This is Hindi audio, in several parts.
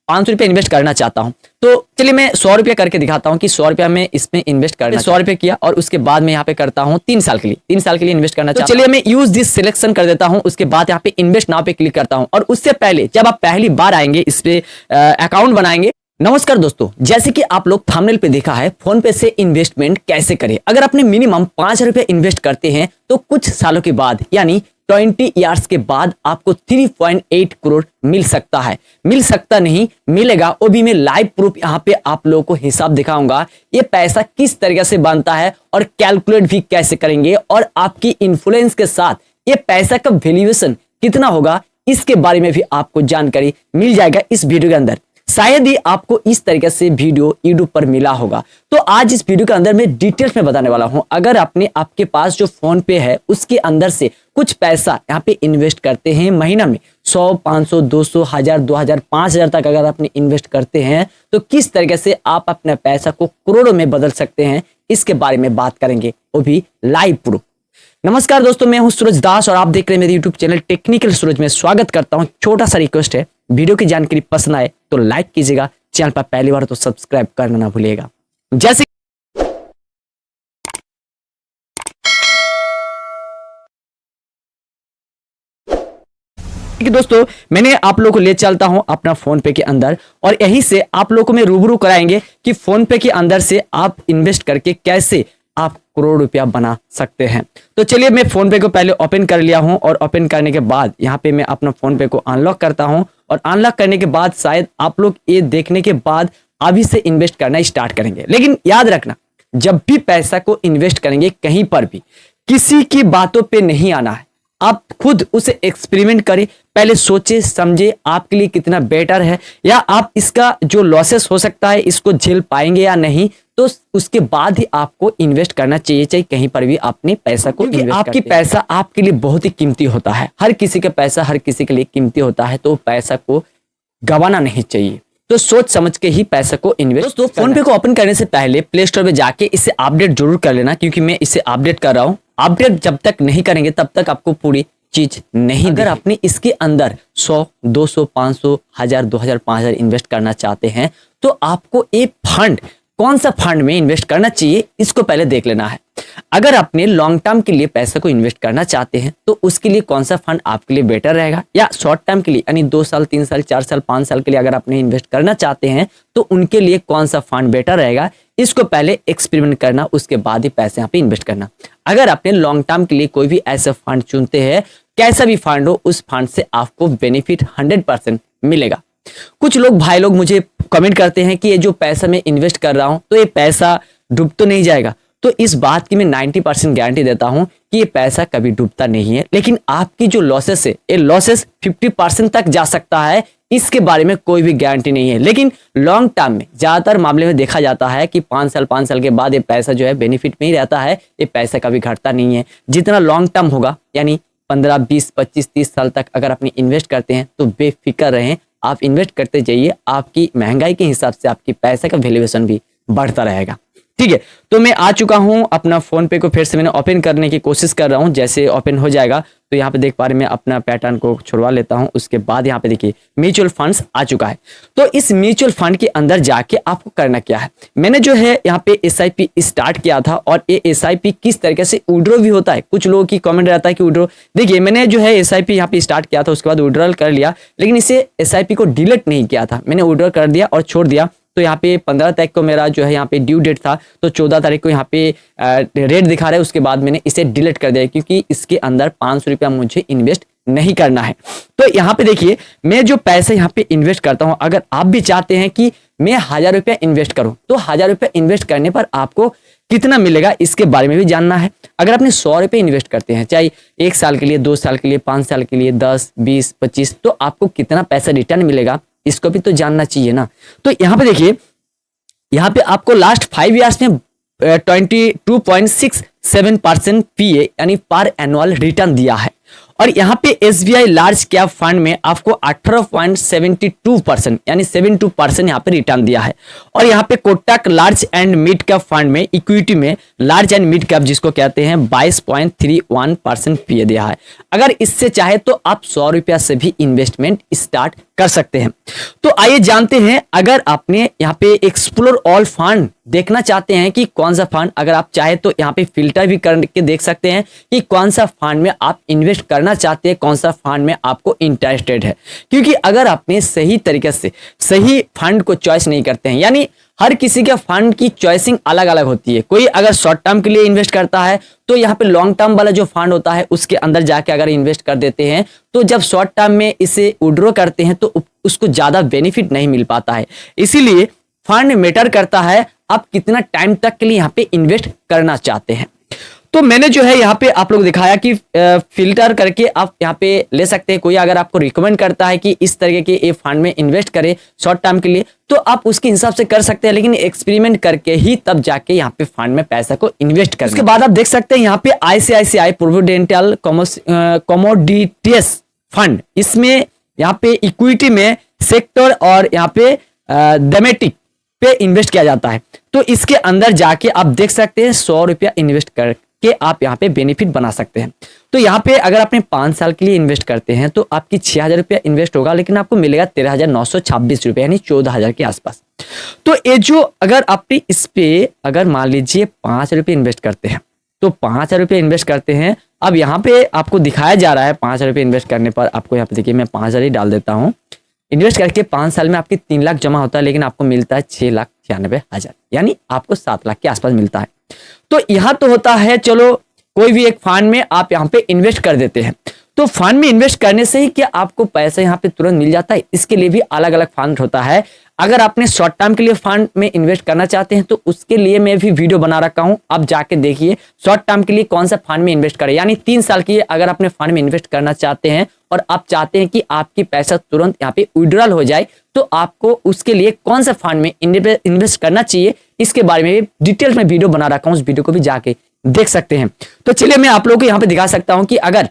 500 रुपया इन्वेस्ट करना चाहता हूं, तो चलिए मैं 100 रुपया करके दिखाता हूं कि 100 रुपया मैं इसमें इन्वेस्ट करना 100 रुपया किया और उसके बाद मैं यहाँ पे करता हूं 3 साल के लिए इन्वेस्ट करना चाहता हूं। चलिए मैं यूज दिस सिलेक्शन कर देता हूं, उसके बाद यहाँ पे इन्वेस्ट नाउ पे क्लिक करता हूं और उससे पहले जब आप पहली बार आएंगे इस पे अकाउंट बनाएंगे। नमस्कार दोस्तों, जैसे कि आप लोग थंबनेल पे देखा है फोन पे से इन्वेस्टमेंट कैसे करें। अगर आपने मिनिमम 5 रुपए इन्वेस्ट करते हैं तो कुछ सालों के बाद यानी 20 इयर्स के बाद आपको 3.8 करोड़ मिल सकता है। मिल सकता नहीं, मिलेगा। वो भी मैं लाइव प्रूफ यहाँ पे आप लोगों को हिसाब दिखाऊंगा। ये पैसा किस तरीके से बनता है और कैलकुलेट भी कैसे करेंगे और आपकी इन्फ्लुएंस के साथ ये पैसा का वैल्यूएशन कितना होगा, इसके बारे में भी आपको जानकारी मिल जाएगा इस वीडियो के अंदर। शायद ही आपको इस तरीके से वीडियो यूट्यूब पर मिला होगा, तो आज इस वीडियो के अंदर मैं डिटेल्स में बताने वाला हूं। अगर आपके पास जो फोन पे है उसके अंदर से कुछ पैसा यहाँ पे इन्वेस्ट करते हैं महीना में 100, 500, 200, 1000, 2000, 5000 तक अगर आपने इन्वेस्ट करते हैं तो किस तरीके से आप अपने पैसा को करोड़ों में बदल सकते हैं, इसके बारे में बात करेंगे, वो भी लाइव प्रूफ। नमस्कार दोस्तों, मैं हूं सूरज दास और आप देख रहे हैं मेरे यूट्यूब चैनल टेक्निकल सूरज में। स्वागत करता हूं। छोटा सा रिक्वेस्ट है, वीडियो की जानकारी पसंद आए तो लाइक कीजिएगा, चैनल पर पहली बार तो सब्सक्राइब करना ना भूलिएगा। जैसे कि दोस्तों मैंने आप लोगों को ले चलता हूं अपना फोन पे के अंदर और यहीं से आप लोगों को मैं रूबरू कराएंगे कि फोन पे के अंदर से आप इन्वेस्ट करके कैसे आप करोड़ रुपया बना सकते हैं। तो चलिए मैं फोन पे को पहले ओपन कर लिया हूं और ओपन करने के बाद यहाँ पे मैं अपना फोन पे को अनलॉक करता हूं और अनलॉक करने के बाद शायद आप लोग ये देखने के बाद अभी से इन्वेस्ट करना स्टार्ट करेंगे। लेकिन याद रखना, जब भी पैसा को इन्वेस्ट करेंगे कहीं पर भी किसी की बातों पे नहीं आना है। आप खुद उसे एक्सपेरिमेंट करें, पहले सोचे समझे आपके लिए कितना बेटर है या आप इसका जो लॉसेस हो सकता है इसको झेल पाएंगे या नहीं, तो उसके बाद ही आपको इन्वेस्ट करना चाहिए, चाहे कहीं पर भी अपने पैसा को इन्वेस्ट। आपकी पैसा आपके लिए बहुत ही कीमती होता है। हर किसी का पैसा हर किसी के लिए कीमती होता है, तो पैसा को गंवाना नहीं चाहिए। तो सोच समझ के ही पैसा को इन्वेस्ट। तो फोन पे को ओपन करने से पहले प्ले स्टोर पे जाके इसे अपडेट जरूर कर लेना, क्योंकि मैं इसे अपडेट कर रहा हूँ। अपडेट जब तक नहीं करेंगे तब तक आपको पूरी चीज नहीं। अगर आपने इसके अंदर 100, 200, 500, 1000, 2000, 5000 इन्वेस्ट करना चाहते हैं तो आपको एक फंड, कौन सा फंड में इन्वेस्ट करना चाहिए इसको पहले देख लेना है। अगर आपने लॉन्ग टर्म के लिए पैसा को इन्वेस्ट करना चाहते हैं तो उसके लिए कौन सा फंड आपके लिए बेटर रहेगा, या शॉर्ट टर्म के लिए यानी 2 साल, 3 साल, 4 साल, 5 साल के लिए अगर आपने इन्वेस्ट करना चाहते हैं तो उनके लिए कौन सा फंड बेटर रहेगा, इसको पहले एक्सपेरिमेंट करना, उसके बाद ही पैसे यहाँ पे इन्वेस्ट करना। अगर आपने लॉन्ग टर्म के लिए कोई भी ऐसा फंड चुनते हैं, कैसा भी फंड हो, उस फंड से आपको बेनिफिट 100% मिलेगा। कुछ लोग भाई लोग मुझे कमेंट करते हैं कि ये जो पैसा मैं इन्वेस्ट कर रहा हूं तो ये पैसा डूब तो नहीं जाएगा। तो इस बात की मैं 90% गारंटी देता हूं कि ये पैसा कभी डूबता नहीं है, लेकिन आपकी जो लॉसेस है ये लॉसेस 50% तक जा सकता है, इसके बारे में कोई भी गारंटी नहीं है। लेकिन लॉन्ग टर्म में ज्यादातर मामले में देखा जाता है कि 5 साल के बाद ये पैसा जो है बेनिफिट में ही रहता है, ये पैसा कभी घटता नहीं है। जितना लॉन्ग टर्म होगा यानी 15, 20, 25, 30 साल तक अगर अपनी इन्वेस्ट करते हैं तो बेफिक्र रहें, आप इन्वेस्ट करते जाइए, आपकी महंगाई के हिसाब से आपकी पैसे का वैल्यूएशन भी बढ़ता रहेगा। ठीक है, तो मैं आ चुका हूं अपना फोन पे को फिर से मैंने ओपन करने की कोशिश कर रहा हूं। जैसे ओपन हो जाएगा तो यहाँ पे देख पा रहे मैं अपना पैटर्न को छुड़वा लेता हूं। उसके बाद यहाँ पे देखिए म्यूचुअल फंड्स आ चुका है। तो इस म्यूचुअल फंड के अंदर जाके आपको करना क्या है, मैंने जो है यहाँ पे SIP स्टार्ट किया था और ये SIP किस तरीके से विड्रॉ भी होता है। कुछ लोगों की कमेंट रहता है कि विड्रॉ, देखिए मैंने जो है SIP यहाँ पे स्टार्ट किया था, उसके बाद विड्रॉल कर लिया, लेकिन इसे SIP को डिलीट नहीं किया था, मैंने विड्रॉ कर दिया और छोड़ दिया। तो यहाँ पे 15 तारीख को मेरा जो है यहाँ पे ड्यू डेट था, तो 14 तारीख को यहाँ पे रेट दिखा रहा है, उसके बाद मैंने इसे डिलीट कर दिया क्योंकि इसके अंदर 500 रुपया मुझे इन्वेस्ट नहीं करना है। तो यहाँ पे देखिए मैं जो पैसे यहाँ पे इन्वेस्ट करता हूँ, अगर आप भी चाहते हैं कि मैं 1000 रुपया इन्वेस्ट करूँ तो 1000 रुपया इन्वेस्ट करने पर आपको कितना मिलेगा इसके बारे में भी जानना है। अगर आपने 100 रुपये इन्वेस्ट करते हैं, चाहे 1 साल के लिए, 2 साल के लिए, 5 साल के लिए, 10, 20, 25, तो आपको कितना पैसा रिटर्न मिलेगा इसको भी तो जानना चाहिए ना। तो यहाँ पे देखिए, यहाँ पे आपको लास्ट 5 ईयर्स में 22.67% PA यानी पर एनुअल रिटर्न दिया है। और यहाँ पे SBI लार्ज कैप फंड में आपको 18.72% यानी 72% यहाँ पे रिटर्न दिया है। और यहाँ पे Kotak large and mid cap fund में इक्विटी में लार्ज एंड मिड कैप जिसको कहते हैं 22.31% PA दिया है। अगर इससे चाहे तो आप 100 रुपया से भी इन्वेस्टमेंट स्टार्ट कर सकते हैं। तो आइए जानते हैं, अगर आपने यहाँ पे एक्सप्लोर ऑल फंड देखना चाहते हैं कि कौन सा फंड, अगर आप चाहे तो यहाँ पे फिल्टर भी करके देख सकते हैं कि कौन सा फंड में आप इन्वेस्ट करना चाहते हैं, कौन सा फंड में आपको इंटरेस्टेड है। क्योंकि अगर आपने सही तरीके से सही फंड को चॉइस नहीं करते हैं, यानी हर किसी के फंड की चॉइसिंग अलग अलग होती है। कोई अगर शॉर्ट टर्म के लिए इन्वेस्ट करता है तो यहाँ पे लॉन्ग टर्म वाला जो फंड होता है उसके अंदर जाके अगर इन्वेस्ट कर देते हैं तो जब शॉर्ट टर्म में इसे विड्रॉ करते हैं तो उसको ज्यादा बेनिफिट नहीं मिल पाता है। इसीलिए फंड मैटर करता है आप कितना टाइम तक के लिए यहाँ पे इन्वेस्ट करना चाहते हैं। तो मैंने जो है यहाँ पे आप लोग दिखाया कि फिल्टर करके आप यहाँ पे ले सकते हैं। कोई अगर आपको रिकमेंड करता है कि इस तरीके के ये फंड में इन्वेस्ट करें शॉर्ट टर्म के लिए तो आप उसके हिसाब से कर सकते हैं, लेकिन एक्सपेरिमेंट करके ही तब जाके यहाँ पे फंड में पैसा को इन्वेस्ट करें। उसके बाद आप देख सकते हैं यहाँ पे ICICI प्रोविडेंटल कमोडिटीज फंड, इसमें यहाँ पे इक्विटी में सेक्टर और यहाँ पे थीमेटिक पे इन्वेस्ट किया जाता है। तो इसके अंदर जाके आप देख सकते हैं 100 रुपया इन्वेस्ट करके आप यहाँ पे बेनिफिट बना सकते हैं। तो यहाँ पे अगर आपने 5 साल के लिए इन्वेस्ट करते हैं तो आपकी 6,000 रुपया इन्वेस्ट होगा, लेकिन आपको मिलेगा 13,926 रुपया, यानी 14,000 के आसपास। तो ये जो अगर आपने इस पे अगर मान लीजिए 5 रुपये इन्वेस्ट करते हैं तो 5,000 रुपये इन्वेस्ट करते हैं। अब यहाँ पे आपको दिखाया जा रहा है 5,000 रुपये इन्वेस्ट करने पर आपको यहाँ पे देखिए मैं 5,000 ही डाल देता हूँ। इन्वेस्ट करके 5 साल में आपके 3 लाख जमा होता है, लेकिन आपको मिलता है 6,96,000, यानी आपको 7 लाख के आसपास मिलता है। तो यहाँ तो होता है चलो कोई भी एक फंड में आप यहाँ पे इन्वेस्ट कर देते हैं, तो फंड में इन्वेस्ट करने से ही क्या आपको पैसा यहाँ पे तुरंत मिल जाता है? इसके लिए भी अलग अलग फंड होता है। अगर आपने शॉर्ट टर्म के लिए फंड में इन्वेस्ट करना चाहते हैं तो उसके लिए मैं भी वीडियो बना रखा हूं, आप जाके देखिए शॉर्ट टर्म के लिए कौन सा फंड में इन्वेस्ट करें, यानी 3 साल के लिए अगर आपने फंड में इन्वेस्ट करना चाहते हैं और आप चाहते हैं कि आपकी पैसा तुरंत यहाँ पे विड्रॉल हो जाए, तो आपको उसके लिए कौन सा फंड में इन्वेस्ट करना चाहिए इसके बारे में डिटेल में वीडियो बना रखा हूँ, उस वीडियो को भी जाके देख सकते हैं। तो चलिए मैं आप लोगों को यहाँ पे दिखा सकता हूँ कि अगर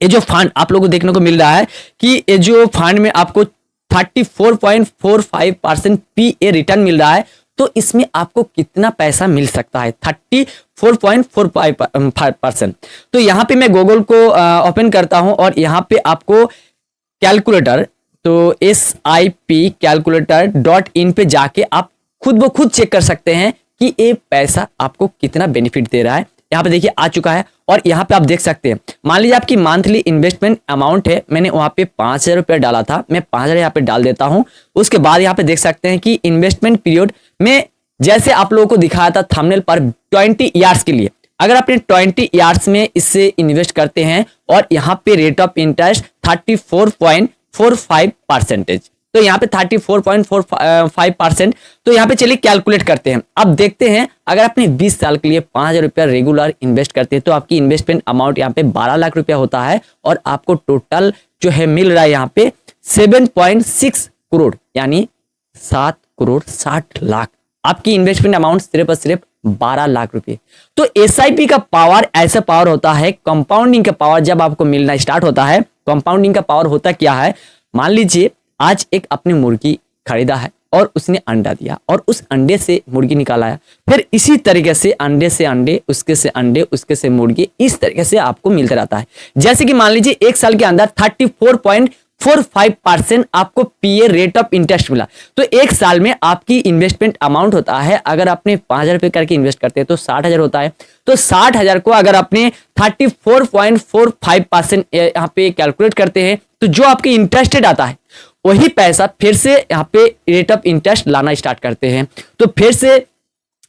ये जो फंड आप लोगों को देखने को मिल रहा है कि ये जो फंड में आपको 34.45% PA रिटर्न मिल रहा है, तो इसमें आपको कितना पैसा मिल सकता है? 34.45%। तो यहाँ पे मैं गूगल को ओपन करता हूँ और यहाँ पे आपको कैलकुलेटर, तो SIP calculator.in पे जाके आप खुद ब खुद चेक कर सकते हैं कि ये पैसा आपको कितना बेनिफिट दे रहा है। यहाँ पे देखिए आ चुका है और यहाँ पे आप देख सकते हैं, मान लीजिए आपकी मंथली इन्वेस्टमेंट अमाउंट है, मैंने वहाँ पे 5,000 रुपये डाला था, मैं 5,000 यहाँ पे डाल देता हूँ। उसके बाद यहाँ पे देख सकते हैं कि इन्वेस्टमेंट पीरियड में जैसे आप लोगों को दिखाया था थंबनेल पर 20 ईयर्स के लिए, अगर आपने 20 ईयर्स में इससे इन्वेस्ट करते हैं और यहाँ पे रेट ऑफ इंटरेस्ट 34.45%, तो यहाँ पे 34.45%। तो यहाँ पे चलिए कैलकुलेट करते हैं। अब देखते हैं अगर आपने 20 साल के लिए 5,000 रुपया रेगुलर इन्वेस्ट करते हैं तो आपकी इन्वेस्टमेंट अमाउंट यहाँ पे 12 लाख रुपया होता है और आपको टोटल जो है मिल रहा है यहाँ पे 7.6 करोड़, यानी 7 करोड़ 60 लाख। आपकी इन्वेस्टमेंट अमाउंट सिर्फ और सिर्फ 12 लाख रुपए। तो SIP का पावर ऐसा पावर होता है, कंपाउंडिंग का पावर जब आपको मिलना स्टार्ट होता है। कंपाउंडिंग का पावर होता क्या है? मान लीजिए आज एक अपनी मुर्गी खरीदा है और उसने अंडा दिया और उस अंडे से मुर्गी निकाला है, फिर इसी तरीके से अंडे से अंडे, उसके से अंडे, उसके से मुर्गी, इस तरीके से आपको मिलता रहता है। जैसे कि मान लीजिए 1 साल के अंदर 34.45% आपको PA रेट ऑफ इंटरेस्ट मिला, तो 1 साल में आपकी इन्वेस्टमेंट अमाउंट होता है, अगर आपने 5,000 रुपये करके इन्वेस्ट करते हैं तो 60,000 होता है। तो 60,000 को अगर आपने 34.45% यहाँ पे कैलकुलेट करते हैं तो जो आपके इंटरेस्टेड आता है वही पैसा फिर से यहाँ पे रेट ऑफ इंटरेस्ट लाना स्टार्ट करते हैं। तो फिर से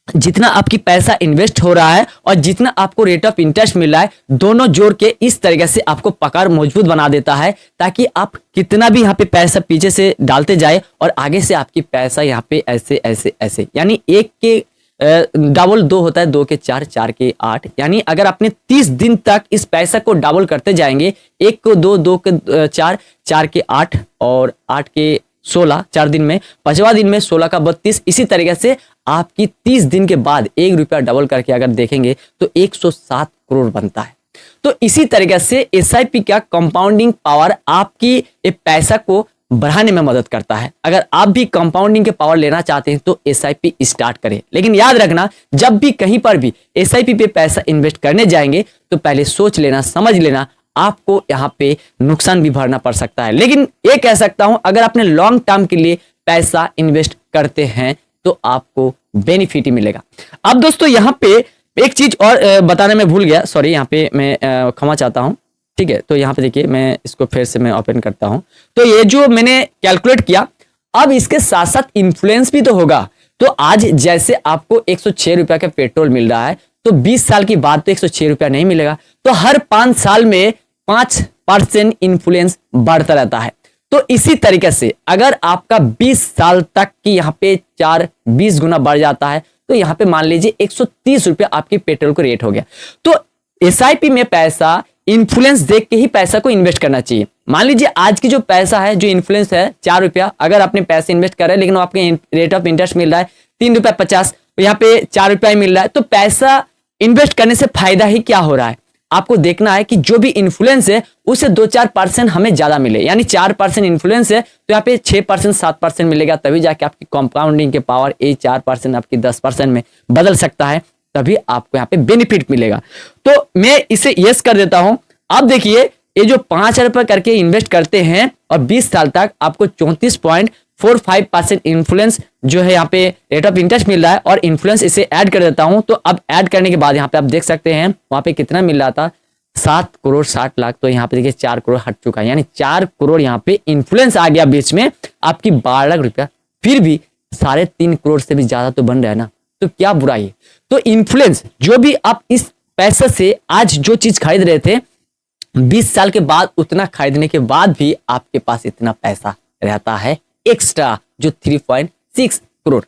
जितना आपकी पैसा इन्वेस्ट हो रहा है और जितना आपको रेट ऑफ इंटरेस्ट मिल रहा है, दोनों जोड़ के इस तरीके से आपको पकड़ मजबूत बना देता है, ताकि आप कितना भी यहाँ पे पैसा पीछे से डालते जाए और आगे से आपकी पैसा यहाँ पे ऐसे ऐसे ऐसे, यानी 1 के डबल 2 होता है, 2 के 4, 4 के 8, यानी अगर आपने 30 दिन तक इस पैसा को डबल करते जाएंगे, 1 को 2, 2 के 4, 4 के 8 और 8 के 16, 4 दिन में, 5वां दिन में 16 का 32, इसी तरीके से आपकी 30 दिन के बाद 1 रुपया डबल करके अगर देखेंगे तो 107 करोड़ बनता है। तो इसी तरीके से SIP का कंपाउंडिंग पावर आपकी ये पैसा को बढ़ाने में मदद करता है। अगर आप भी कंपाउंडिंग के पावर लेना चाहते हैं तो SIP स्टार्ट करें, लेकिन याद रखना जब भी कहीं पर भी SIP पे पैसा इन्वेस्ट करने जाएंगे तो पहले सोच लेना, समझ लेना आपको यहाँ पे नुकसान भी भरना पड़ सकता है। लेकिन ये कह सकता हूं, अगर आपने लॉन्ग टर्म के लिए पैसा इन्वेस्ट करते हैं तो आपको बेनिफिट ही मिलेगा। अब दोस्तों यहाँ पे एक चीज और बताने में भूल गया, सॉरी, यहाँ पे मैं क्षमा चाहता हूँ। ठीक है, तो यहाँ पे देखिए, मैं इसको फिर से मैं ओपन करता हूँ। तो ये जो मैंने कैलकुलेट किया, अब इसके साथ साथ इन्फ्लुएंस भी तो होगा। तो आज जैसे आपको 106 रुपया का पेट्रोल मिल रहा है, तो 20 साल की बाद तो 106 रुपया नहीं मिलेगा। तो हर 5 साल में 5% इन्फ्लुएंस बढ़ता रहता है। तो इसी तरीके से अगर आपका 20 साल तक की यहाँ पे 20 गुना बढ़ जाता है, तो यहाँ पे मान लीजिए 130 रुपया आपके पेट्रोल को रेट हो गया। तो एसआईपी में पैसा इन्फ्लुएंस देख के ही पैसा को इन्वेस्ट करना चाहिए। मान लीजिए आज की जो पैसा है, जो इन्फ्लुएंस है 4 रुपया, अगर आपने पैसे इन्वेस्ट कर रहे हैं लेकिन आपके रेट ऑफ इंटरेस्ट मिल रहा है 3.50 रुपया, यहाँ पे 4 रुपया ही मिल रहा है, तो पैसा इन्वेस्ट करने से फायदा ही क्या हो रहा है? आपको देखना है कि जो भी इन्फ्लुएंस है उसे 2-4% हमें ज्यादा मिले। यानी 4% इन्फ्लुएंस है तो यहाँ पे 6% 7% मिलेगा, तभी जाके आपकी कंपाउंडिंग के पावर 4% आपकी 10% में बदल सकता है, तभी आपको यहाँ पे बेनिफिट मिलेगा। तो मैं इसे यस कर देता हूं। अब देखिए, ये जो 5,000 रुपये करके इन्वेस्ट करते हैं और 20 साल तक आपको 34.45% इन्फ्लुएंस जो है यहाँ पे रेट ऑफ इंटरेस्ट मिल रहा है, और इन्फ्लुएंस इसे ऐड कर देता हूं। तो अब ऐड करने के बाद यहाँ पे आप देख सकते हैं वहां पे कितना मिल रहा था, 7,60,00,000। तो यहाँ पे देखिए 4 करोड़ हट चुका है, यानी 4 करोड़ यहाँ पे इन्फ्लुएंस आ गया बीच में, आपकी 12 लाख रुपया। फिर भी 3.5 करोड़ से भी ज्यादा तो बन रहा है ना, तो क्या बुराई है? तो इन्फ्लुएंस जो भी आप इस पैसे से आज जो चीज खरीद रहे थे, 20 साल के बाद उतना खरीदने के बाद भी आपके पास इतना पैसा रहता है एक्स्ट्रा, जो 3.6 करोड़।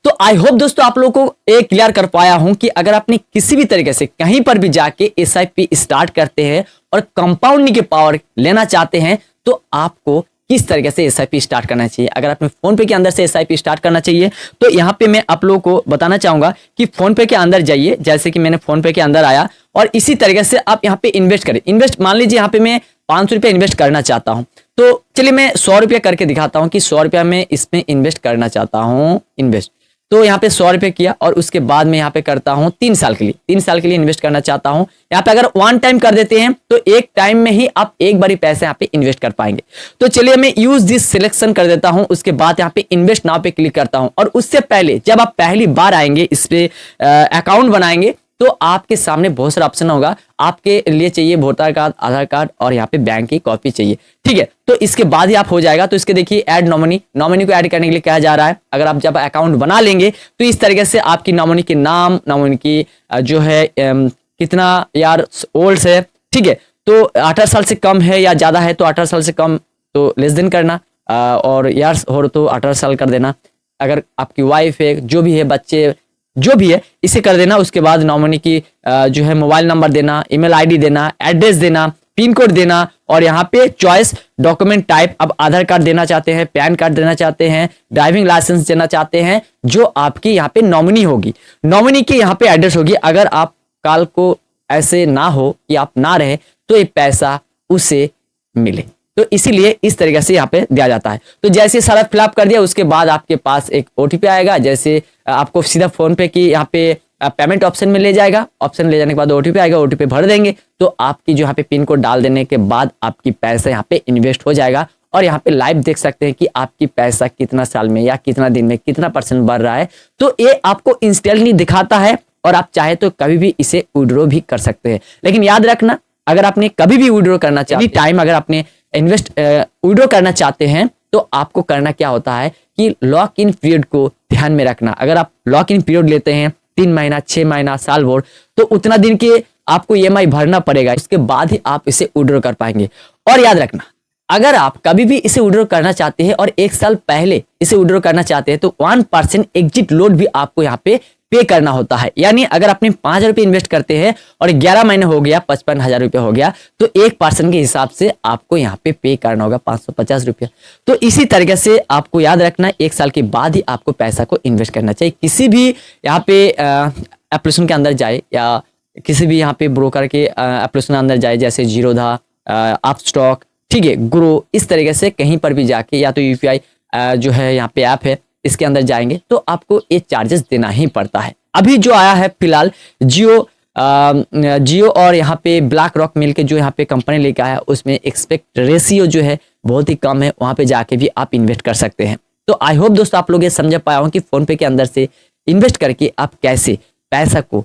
तो आई होप दोस्तों आप लोगों को एक क्लियर कर पाया हूं कि अगर आपने किसी भी तरीके से कहीं पर भी जाके एसआईपी स्टार्ट करते हैं और कंपाउंडिंग की पावर लेना चाहते हैं, तो आपको किस तरीके से एसआईपी स्टार्ट करना चाहिए। अगर आपने फोन पे के अंदर से एसआईपी स्टार्ट करना चाहिए, तो यहाँ पे मैं आप लोगों को बताना चाहूंगा कि फोन पे के अंदर जाइए। जैसे कि मैंने फोन पे के अंदर आया और इसी तरीके से आप यहाँ पे इन्वेस्ट करें। इन्वेस्ट मान लीजिए यहाँ पे मैं 500 रुपया इन्वेस्ट करना चाहता हूँ, तो चलिए मैं 100 रुपया करके दिखाता हूँ कि 100 रुपया मैं इसमें इन्वेस्ट करना चाहता हूँ। इन्वेस्ट तो यहाँ पे 100 रुपये किया और उसके बाद मैं यहाँ पे करता हूँ 3 साल के लिए, 3 साल के लिए इन्वेस्ट करना चाहता हूँ। यहाँ पे अगर 1 टाइम कर देते हैं तो एक टाइम में ही आप एक बारी पैसे यहाँ पे इन्वेस्ट कर पाएंगे। तो चलिए मैं यूज दिस सिलेक्शन कर देता हूँ, उसके बाद यहाँ पे इन्वेस्ट नाउ पे क्लिक करता हूँ। और उससे पहले जब आप पहली बार आएंगे इस पे अकाउंट बनाएंगे, तो आपके सामने बहुत सारा ऑप्शन होगा। आपके लिए चाहिए वोटर कार्ड, आधार कार्ड और यहाँ पे बैंक की कॉपी चाहिए, ठीक है। तो इसके बाद ही आप हो जाएगा। तो इसके देखिए ऐड नॉमिनी, नॉमिनी को ऐड करने के लिए कहा जा रहा है। अगर आप जब अकाउंट बना लेंगे तो इस तरीके से आपकी नॉमिनी के नाम, नॉमिनी की जो है कितना यार ओल्ड है, ठीक है। तो 18 साल से कम है या ज्यादा है तो 18 साल से कम तो लेस देन करना, और यार हो तो 18 साल कर देना। अगर आपकी वाइफ है, जो भी है, बच्चे जो भी है, इसे कर देना। उसके बाद नॉमिनी की जो है मोबाइल नंबर देना, ईमेल आईडी देना, एड्रेस देना, पिन कोड देना, और यहाँ पे चॉइस डॉक्यूमेंट टाइप, अब आधार कार्ड देना चाहते हैं, पैन कार्ड देना चाहते हैं, ड्राइविंग लाइसेंस देना चाहते हैं, जो आपकी यहाँ पे नॉमिनी होगी, नॉमिनी की यहाँ पे एड्रेस होगी। अगर आप काल को ऐसे ना हो कि आप ना रहे तो ये पैसा उसे मिले, तो इसीलिए इस तरीके से यहाँ पे दिया जाता है। तो जैसे सारा फिलअप कर दिया, उसके बाद आपके पास एक ओटीपी आएगा। जैसे आपको सीधा फोन पे की यहाँ पे पेमेंट ऑप्शन में ले जाएगा, ऑप्शन ले जाने के बाद ओटीपी आएगा, ओटीपी भर देंगे तो आपकी जो यहाँ पे पिन कोड डाल देने के बाद आपकी पैसा यहाँ पे इन्वेस्ट हो जाएगा। और यहाँ पे लाइव देख सकते हैं कि आपकी पैसा कितना साल में या कितना दिन में कितना % बढ़ रहा है। तो ये आपको इंस्टेंटली दिखाता है, और आप चाहे तो कभी भी इसे विड्रॉ भी कर सकते हैं। लेकिन याद रखना, अगर आपने कभी भी विड्रॉ करना चाहिए टाइम, अगर आपने इन्वेस्ट विड्रॉ करना चाहते हैं, तो आपको करना क्या होता है कि लॉक इन पीरियड को ध्यान में रखना। अगर आप लॉक इन पीरियड लेते हैं 3 महीना, 6 महीना, साल भर, तो उतना दिन के आपको ईएमआई भरना पड़ेगा, उसके बाद ही आप इसे विड्रॉ कर पाएंगे। और याद रखना, अगर आप कभी भी इसे विड्रॉ करना चाहते हैं और 1 साल पहले इसे विड्रॉ करना चाहते हैं, तो 1% एग्जिट लोड भी आपको यहाँ पे पे करना होता है। यानी अगर आपने 5,000 रुपये इन्वेस्ट करते हैं और 11 महीने हो गया, 55,000 रुपये हो गया, तो 1% के हिसाब से आपको यहाँ पे करना होगा 550 रुपया। तो इसी तरीके से आपको याद रखना, 1 साल के बाद ही आपको पैसा को इन्वेस्ट करना चाहिए। किसी भी यहाँ पे एप्लीकेशन के अंदर जाए या किसी भी यहाँ पे ब्रोकर के एप्लीकेशन के अंदर जाए, जैसे जीरोधा, अपस्टॉक, ठीक है, ग्रो, इस तरीके से कहीं पर भी जाके, या तो यूपीआई जो है यहाँ पे ऐप है, इसके अंदर जाएंगे तो आपको ये चार्जेस देना ही पड़ता है। अभी जो आया है फिलहाल जियो जियो और यहाँ पे ब्लैक रॉक मिलके जो यहाँ पे कंपनी लेके आया उसमें एक्सपेक्ट रेशियो जो है बहुत ही कम है, वहाँ पे जाके भी आप इन्वेस्ट कर सकते हैं। तो आई होप दोस्तों आप लोग ये समझ पाया हो कि फोन पे के अंदर से इन्वेस्ट करके आप कैसे पैसा को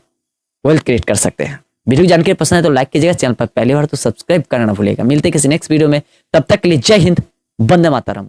वेल्थ क्रिएट कर सकते हैं। वीडियो जानकारी पसंद है तो लाइक कीजिएगा, चैनल पर पहली बार तो सब्सक्राइब करना ना भूलिएगा। मिलते हैं किसी नेक्स्ट वीडियो में, तब तक के लिए जय हिंद, वंदे मातरम।